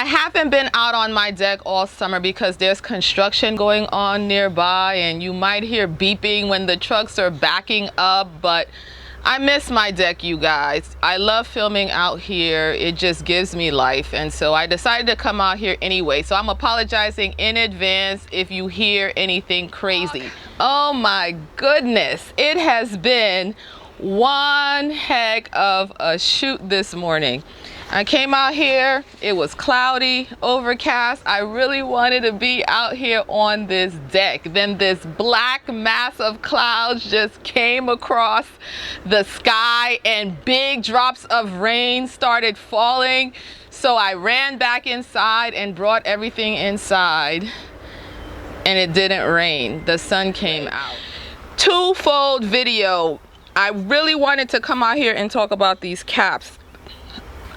I haven't been out on my deck all summer because there's construction going on nearby, and you might hear beeping when the trucks are backing up, but I miss my deck, you guys. I love filming out here. It just gives me life, and so I decided to come out here anyway. So I'm apologizing in advance if you hear anything crazy. Oh my goodness, it has been one heck of a shoot this morning. I came out here, it was cloudy, overcast. I really wanted to be out here on this deck. Then this black mass of clouds just came across the sky and big drops of rain started falling. So I ran back inside and brought everything inside, and it didn't rain. The sun came out. Twofold video. I really wanted to come out here and talk about these caps.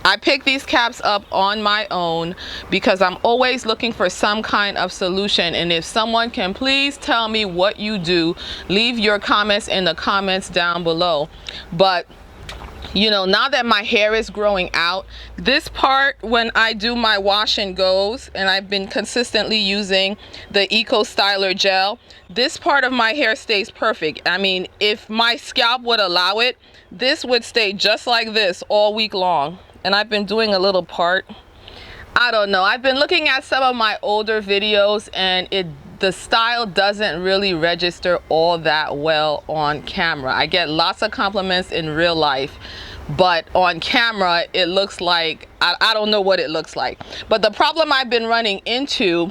I picked these caps up on my own because I'm always looking for some kind of solution, and if someone can please tell me what you do, leave your comments in the comments down below. But you know, now that my hair is growing out, this part when I do my wash and goes, and I've been consistently using the Eco Styler gel, this part of my hair stays perfect. I mean, if my scalp would allow it, this would stay just like this all week long. And I've been doing a little part. I don't know. I've been looking at some of my older videos, and the style doesn't really register all that well on camera. I get lots of compliments in real life, but on camera it looks like I don't know what it looks like. But the problem I've been running into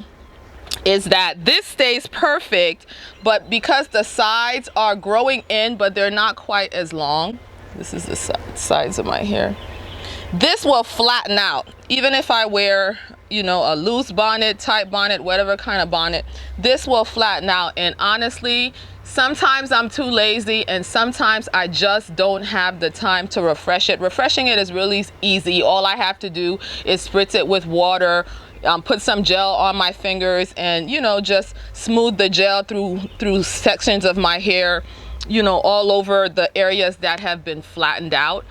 is that this stays perfect, but because the sides are growing in but they're not quite as long, this is the sides of my hair, this will flatten out. Even if I wear, you know, a loose bonnet, tight bonnet, whatever kind of bonnet, this will flatten out. And honestly, sometimes I'm too lazy, and sometimes I just don't have the time to refresh it. Refreshing it is really easy. All I have to do is spritz it with water, put some gel on my fingers, and, you know, just smooth the gel through sections of my hair, you know, all over the areas that have been flattened out.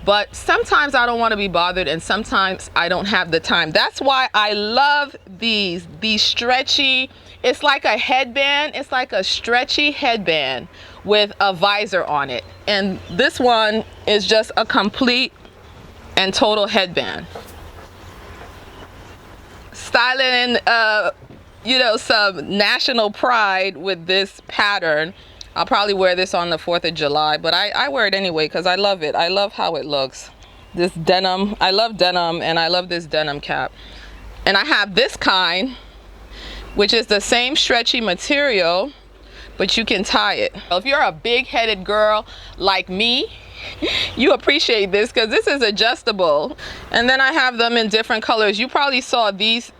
But sometimes I don't want to be bothered, and sometimes I don't have the time. That's why I love these stretchy, it's like a headband. It's like a stretchy headband with a visor on it. And this one is just a complete and total headband. Styling, you know, some national pride with this pattern. I'll probably wear this on the 4th of July, but I wear it anyway because I love it. I love how it looks. This denim, I love denim, and I love this denim cap. And I have this kind, which is the same stretchy material, but you can tie it. If you're a big-headed girl like me, you appreciate this because this is adjustable. And then I have them in different colors. You probably saw these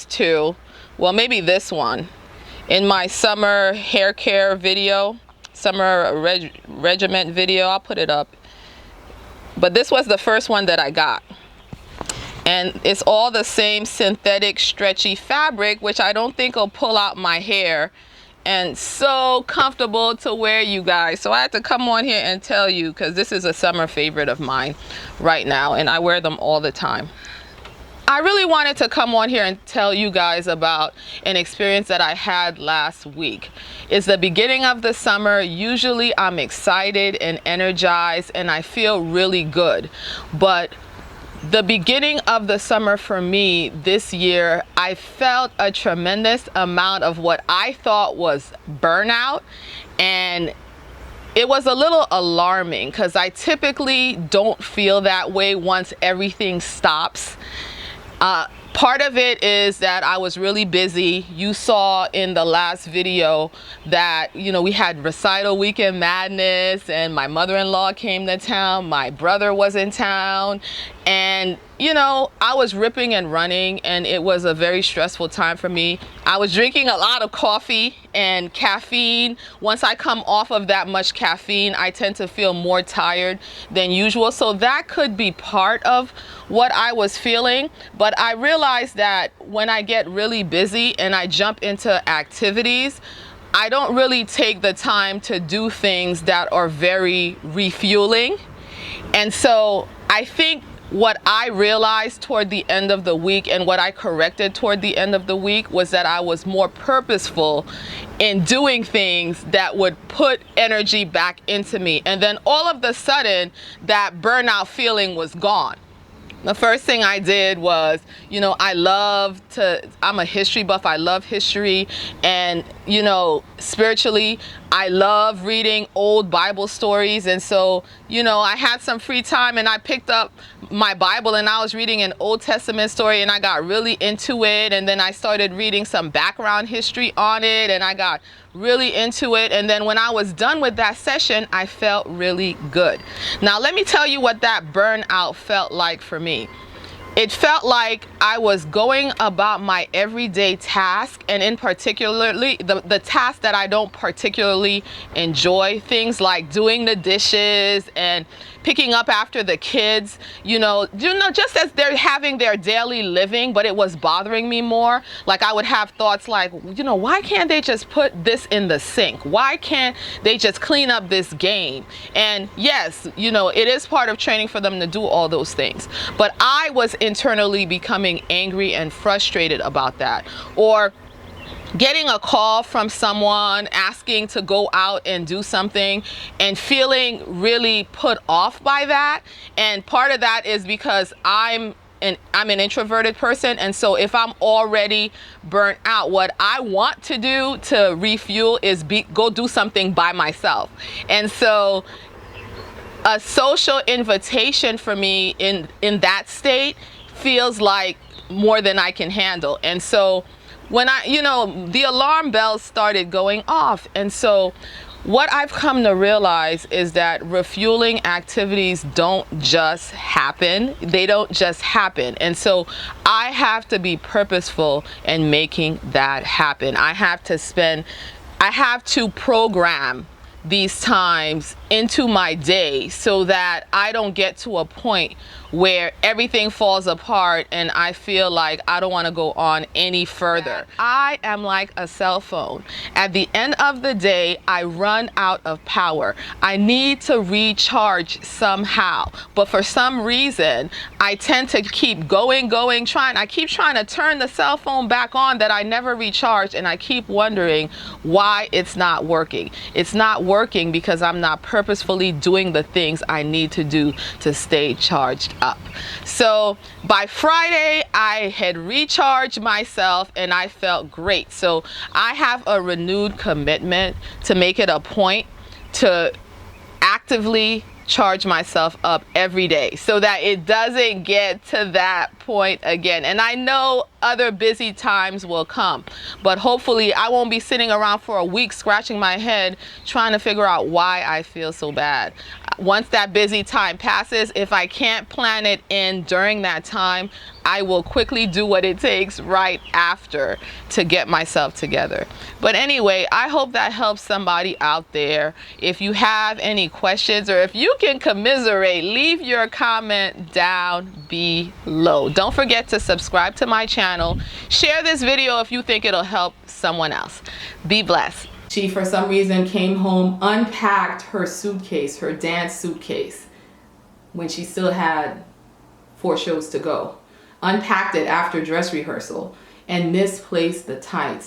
two, well, maybe this one, in my summer hair care video, summer regiment video. I'll put it up. But this was the first one that I got. And it's all the same synthetic stretchy fabric, which I don't think will pull out my hair. And so comfortable to wear, you guys. So I had to come on here and tell you, because this is a summer favorite of mine right now, and I wear them all the time. I really wanted to come on here and tell you guys about an experience that I had last week. It's the beginning of the summer. Usually I'm excited and energized and I feel really good. But the beginning of the summer for me this year, I felt a tremendous amount of what I thought was burnout, and it was a little alarming because I typically don't feel that way once everything stops. Part of it is that I was really busy. You saw in the last video that, you know, we had recital weekend madness, and my mother-in-law came to town, my brother was in town, and you know, I was ripping and running, and it was a very stressful time for me. I was drinking a lot of coffee and caffeine. Once I come off of that much caffeine, I tend to feel more tired than usual. So that could be part of what I was feeling. But I realized that when I get really busy and I jump into activities, I don't really take the time to do things that are very refueling. And so I think what I realized toward the end of the week and what I corrected toward the end of the week was that I was more purposeful in doing things that would put energy back into me. And then all of the sudden, that burnout feeling was gone. The first thing I did was, I'm a history buff. I love history. And, spiritually, I love reading old Bible stories. And so, I had some free time and I picked up my Bible and I was reading an Old Testament story and I got really into it. And then I started reading some background history on it and I got really into it. And then when I was done with that session, I felt really good. Now, let me tell you what that burnout felt like for me. It felt like I was going about my everyday task, and in particularly the tasks that I don't particularly enjoy, things like doing the dishes and picking up after the kids, just as they're having their daily living, but it was bothering me more. Like I would have thoughts like, why can't they just put this in the sink? Why can't they just clean up this game? And yes, it is part of training for them to do all those things. But I was internally becoming angry and frustrated about that. Or getting a call from someone asking to go out and do something and feeling really put off by that. And part of that is because I'm an introverted person, and so if I'm already burnt out, what I want to do to refuel is go do something by myself. And so a social invitation for me in that state feels like more than I can handle. And so when the alarm bells started going off. And so what I've come to realize is that refueling activities don't just happen. They don't just happen. And so I have to be purposeful in making that happen. I have to program these times into my day so that I don't get to a point where everything falls apart and I feel like I don't want to go on any further. I am like a cell phone. At the end of the day, I run out of power. I need to recharge somehow. But for some reason, I tend to keep going, I keep trying to turn the cell phone back on that I never recharged, and I keep wondering why it's not working. It's not working because I'm not purposefully doing the things I need to do to stay charged up. So by Friday, I had recharged myself and I felt great. So I have a renewed commitment to make it a point to actively charge myself up every day so that it doesn't get to that point again. And I know other busy times will come, but hopefully I won't be sitting around for a week scratching my head trying to figure out why I feel so bad. Once that busy time passes, if I can't plan it in during that time, I will quickly do what it takes right after to get myself together. But anyway, I hope that helps somebody out there. If you have any questions or if you can commiserate, leave your comment down below. Don't forget to subscribe to my channel. Share this video if you think it'll help someone else. Be blessed. She, for some reason, came home, unpacked her suitcase, her dance suitcase, when she still had 4 shows to go. Unpacked it after dress rehearsal and misplaced the tights.